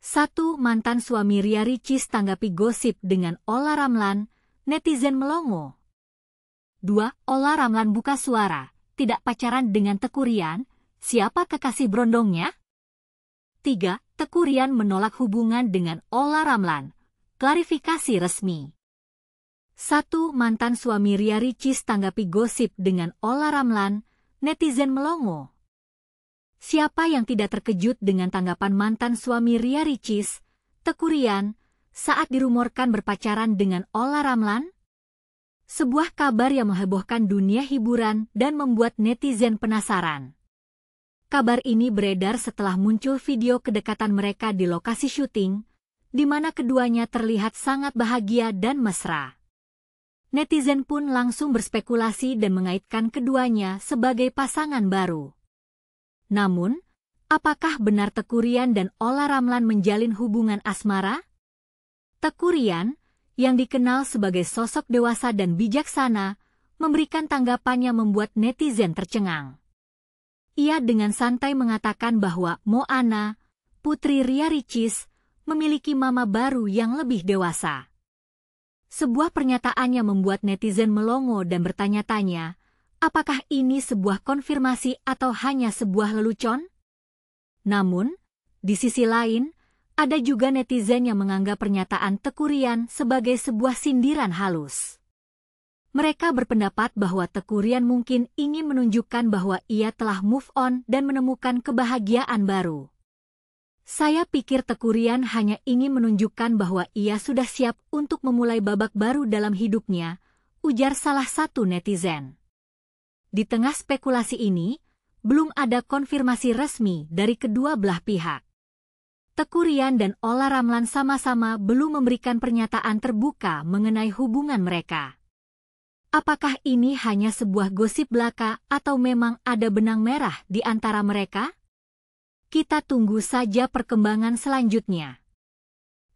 1. Mantan suami Ria Ricis tanggapi gosip dengan Olla Ramlan, netizen melongo. 2. Olla Ramlan buka suara, tidak pacaran dengan Teuku Ryan, siapa kekasih berondongnya? 3. Teuku Ryan menolak hubungan dengan Olla Ramlan, klarifikasi resmi. 1. Mantan suami Ria Ricis tanggapi gosip dengan Olla Ramlan, netizen melongo. Siapa yang tidak terkejut dengan tanggapan mantan suami Ria Ricis, Teuku Ryan, saat dirumorkan berpacaran dengan Olla Ramlan? Sebuah kabar yang menghebohkan dunia hiburan dan membuat netizen penasaran. Kabar ini beredar setelah muncul video kedekatan mereka di lokasi syuting, di mana keduanya terlihat sangat bahagia dan mesra. Netizen pun langsung berspekulasi dan mengaitkan keduanya sebagai pasangan baru. Namun, apakah benar Teuku Ryan dan Olla Ramlan menjalin hubungan asmara? Teuku Ryan, yang dikenal sebagai sosok dewasa dan bijaksana, memberikan tanggapan yang membuat netizen tercengang. Ia dengan santai mengatakan bahwa Moana, putri Ria Ricis, memiliki mama baru yang lebih dewasa. Sebuah pernyataan yang membuat netizen melongo dan bertanya-tanya, apakah ini sebuah konfirmasi atau hanya sebuah lelucon? Namun, di sisi lain, ada juga netizen yang menganggap pernyataan Teuku Ryan sebagai sebuah sindiran halus. Mereka berpendapat bahwa Teuku Ryan mungkin ingin menunjukkan bahwa ia telah move on dan menemukan kebahagiaan baru. Saya pikir Teuku Ryan hanya ingin menunjukkan bahwa ia sudah siap untuk memulai babak baru dalam hidupnya, ujar salah satu netizen. Di tengah spekulasi ini, belum ada konfirmasi resmi dari kedua belah pihak. Teuku Ryan dan Olla Ramlan sama-sama belum memberikan pernyataan terbuka mengenai hubungan mereka. Apakah ini hanya sebuah gosip belaka atau memang ada benang merah di antara mereka? Kita tunggu saja perkembangan selanjutnya.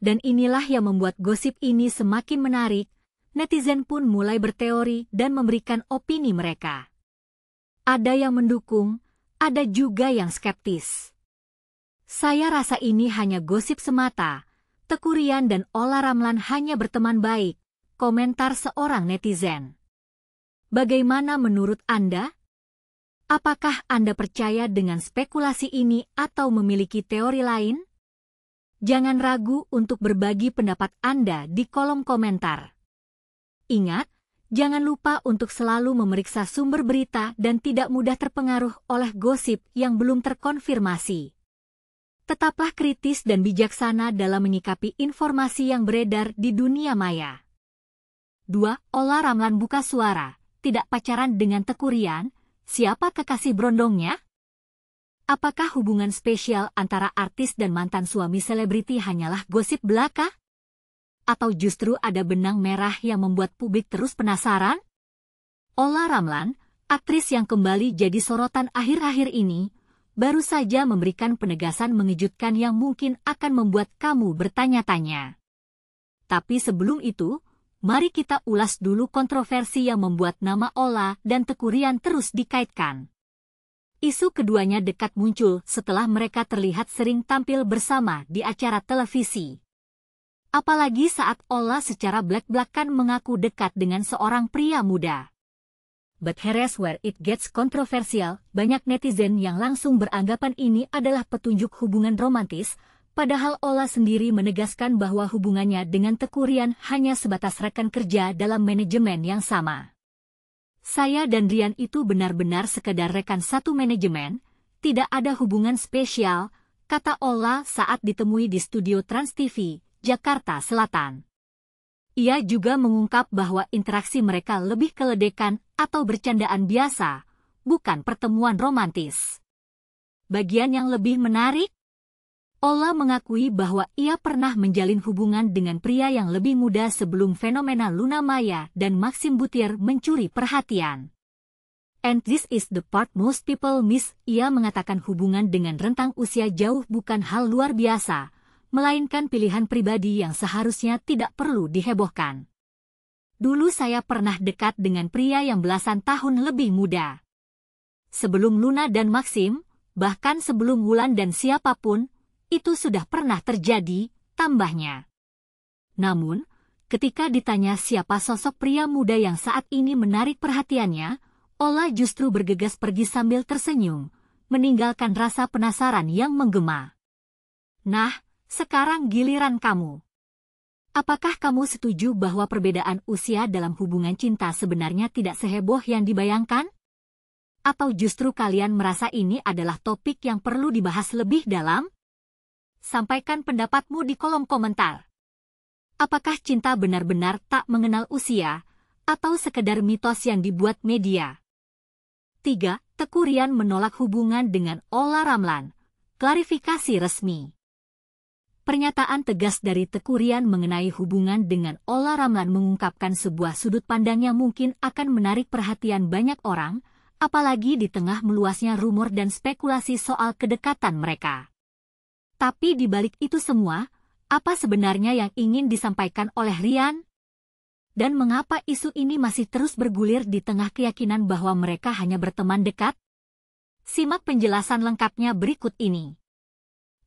Dan inilah yang membuat gosip ini semakin menarik, netizen pun mulai berteori dan memberikan opini mereka. Ada yang mendukung, ada juga yang skeptis. Saya rasa ini hanya gosip semata, Teuku Ryan dan Olla Ramlan hanya berteman baik, komentar seorang netizen. Bagaimana menurut Anda? Apakah Anda percaya dengan spekulasi ini atau memiliki teori lain? Jangan ragu untuk berbagi pendapat Anda di kolom komentar. Ingat, jangan lupa untuk selalu memeriksa sumber berita dan tidak mudah terpengaruh oleh gosip yang belum terkonfirmasi. Tetaplah kritis dan bijaksana dalam menyikapi informasi yang beredar di dunia maya. 2. Olla Ramlan buka suara, tidak pacaran dengan Teuku Ryan, siapa kekasih berondongnya? Apakah hubungan spesial antara artis dan mantan suami selebriti hanyalah gosip belaka? Atau justru ada benang merah yang membuat publik terus penasaran? Olla Ramlan, aktris yang kembali jadi sorotan akhir-akhir ini, baru saja memberikan penegasan mengejutkan yang mungkin akan membuat kamu bertanya-tanya. Tapi sebelum itu, mari kita ulas dulu kontroversi yang membuat nama Olla dan Teuku Ryan terus dikaitkan. Isu keduanya dekat muncul setelah mereka terlihat sering tampil bersama di acara televisi. Apalagi saat Olla secara blak-blakan mengaku dekat dengan seorang pria muda. But here's where it gets kontroversial, banyak netizen yang langsung beranggapan ini adalah petunjuk hubungan romantis, padahal Olla sendiri menegaskan bahwa hubungannya dengan Teuku Ryan hanya sebatas rekan kerja dalam manajemen yang sama. Saya dan Ryan itu benar-benar sekedar rekan satu manajemen, tidak ada hubungan spesial, kata Olla saat ditemui di studio Trans TV, Jakarta Selatan. Ia juga mengungkap bahwa interaksi mereka lebih keledekan atau bercandaan biasa, bukan pertemuan romantis. Bagian yang lebih menarik, Olla mengakui bahwa ia pernah menjalin hubungan dengan pria yang lebih muda sebelum fenomena Luna Maya dan Maxim Butier mencuri perhatian. And this is the part most people miss, ia mengatakan hubungan dengan rentang usia jauh bukan hal luar biasa, melainkan pilihan pribadi yang seharusnya tidak perlu dihebohkan. Dulu saya pernah dekat dengan pria yang belasan tahun lebih muda. Sebelum Luna dan Maxim, bahkan sebelum Wulan dan siapapun, itu sudah pernah terjadi, tambahnya. Namun, ketika ditanya siapa sosok pria muda yang saat ini menarik perhatiannya, Ola justru bergegas pergi sambil tersenyum, meninggalkan rasa penasaran yang menggema. Nah, sekarang giliran kamu. Apakah kamu setuju bahwa perbedaan usia dalam hubungan cinta sebenarnya tidak seheboh yang dibayangkan? Atau justru kalian merasa ini adalah topik yang perlu dibahas lebih dalam? Sampaikan pendapatmu di kolom komentar. Apakah cinta benar-benar tak mengenal usia, atau sekedar mitos yang dibuat media? 3. Teuku Ryan menolak hubungan dengan Olla Ramlan. Klarifikasi resmi. Pernyataan tegas dari Teuku Ryan mengenai hubungan dengan Olla Ramlan mengungkapkan sebuah sudut pandang yang mungkin akan menarik perhatian banyak orang, apalagi di tengah meluasnya rumor dan spekulasi soal kedekatan mereka. Tapi di balik itu semua, apa sebenarnya yang ingin disampaikan oleh Ryan? Dan mengapa isu ini masih terus bergulir di tengah keyakinan bahwa mereka hanya berteman dekat? Simak penjelasan lengkapnya berikut ini.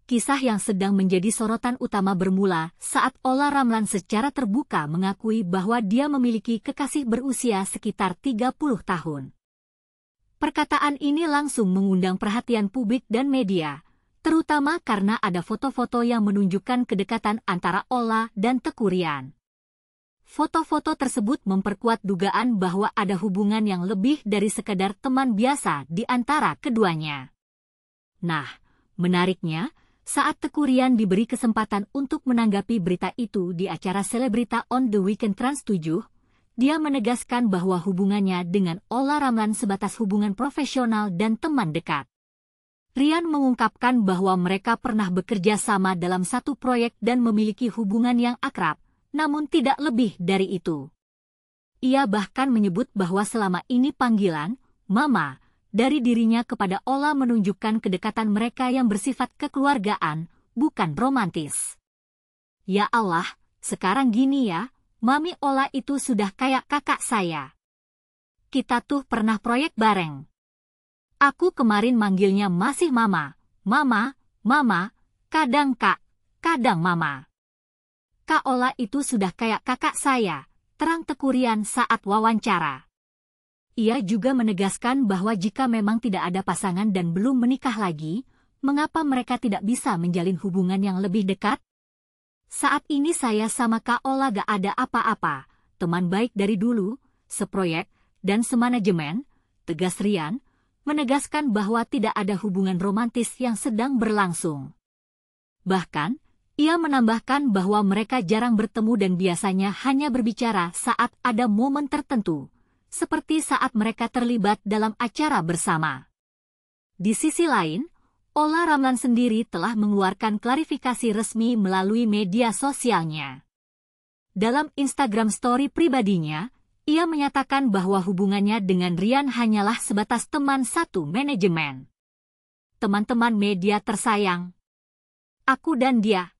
Kisah yang sedang menjadi sorotan utama bermula saat Olla Ramlan secara terbuka mengakui bahwa dia memiliki kekasih berusia sekitar 30 tahun. Perkataan ini langsung mengundang perhatian publik dan media, terutama karena ada foto-foto yang menunjukkan kedekatan antara Olla dan Teuku Ryan. Foto-foto tersebut memperkuat dugaan bahwa ada hubungan yang lebih dari sekadar teman biasa di antara keduanya. Nah, menariknya, saat Teuku Ryan diberi kesempatan untuk menanggapi berita itu di acara Selebrita on the Weekend Trans 7, dia menegaskan bahwa hubungannya dengan Olla Ramlan sebatas hubungan profesional dan teman dekat. Ryan mengungkapkan bahwa mereka pernah bekerja sama dalam satu proyek dan memiliki hubungan yang akrab, namun tidak lebih dari itu. Ia bahkan menyebut bahwa selama ini panggilan Mama dari dirinya kepada Olla menunjukkan kedekatan mereka yang bersifat kekeluargaan, bukan romantis. Ya Allah, sekarang gini ya, Mami Olla itu sudah kayak kakak saya. Kita tuh pernah proyek bareng. Aku kemarin manggilnya masih Mama, Mama, Mama, kadang Kak, kadang Mama. Kak Olla itu sudah kayak kakak saya, terang Teuku Ryan saat wawancara. Ia juga menegaskan bahwa jika memang tidak ada pasangan dan belum menikah lagi, mengapa mereka tidak bisa menjalin hubungan yang lebih dekat? Saat ini saya sama Kak Olla gak ada apa-apa, teman baik dari dulu, seproyek, dan semanajemen, tegas Ryan, menegaskan bahwa tidak ada hubungan romantis yang sedang berlangsung. Bahkan, ia menambahkan bahwa mereka jarang bertemu dan biasanya hanya berbicara saat ada momen tertentu, seperti saat mereka terlibat dalam acara bersama. Di sisi lain, Olla Ramlan sendiri telah mengeluarkan klarifikasi resmi melalui media sosialnya. Dalam Instagram story pribadinya, ia menyatakan bahwa hubungannya dengan Ryan hanyalah sebatas teman satu manajemen. Teman-teman media tersayang, aku dan dia.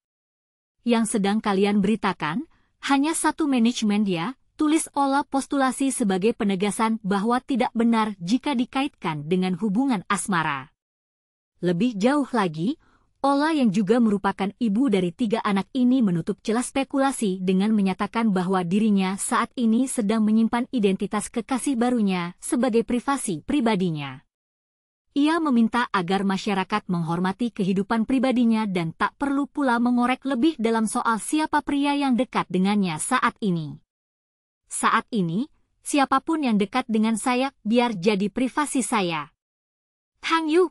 Yang sedang kalian beritakan, hanya satu manajemen dia, tulis Olla postulasi sebagai penegasan bahwa tidak benar jika dikaitkan dengan hubungan asmara. Lebih jauh lagi, Olla yang juga merupakan ibu dari 3 anak ini menutup celah spekulasi dengan menyatakan bahwa dirinya saat ini sedang menyimpan identitas kekasih barunya sebagai privasi pribadinya. Ia meminta agar masyarakat menghormati kehidupan pribadinya dan tak perlu pula mengorek lebih dalam soal siapa pria yang dekat dengannya saat ini. Saat ini, siapapun yang dekat dengan saya biar jadi privasi saya. Hang Yu.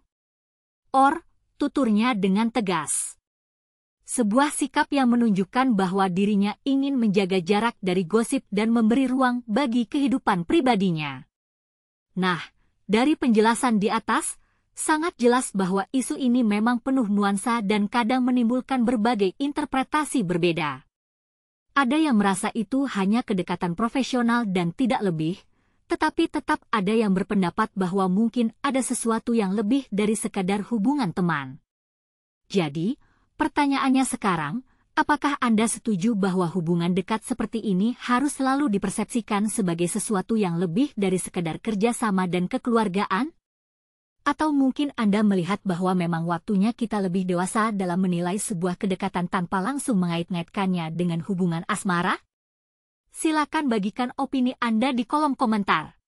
Tuturnya dengan tegas. Sebuah sikap yang menunjukkan bahwa dirinya ingin menjaga jarak dari gosip dan memberi ruang bagi kehidupan pribadinya. Nah, dari penjelasan di atas, sangat jelas bahwa isu ini memang penuh nuansa dan kadang menimbulkan berbagai interpretasi berbeda. Ada yang merasa itu hanya kedekatan profesional dan tidak lebih, tetapi tetap ada yang berpendapat bahwa mungkin ada sesuatu yang lebih dari sekadar hubungan teman. Jadi, pertanyaannya sekarang, apakah Anda setuju bahwa hubungan dekat seperti ini harus selalu dipersepsikan sebagai sesuatu yang lebih dari sekadar kerjasama dan kekeluargaan? Atau mungkin Anda melihat bahwa memang waktunya kita lebih dewasa dalam menilai sebuah kedekatan tanpa langsung mengait-ngaitkannya dengan hubungan asmara? Silakan bagikan opini Anda di kolom komentar.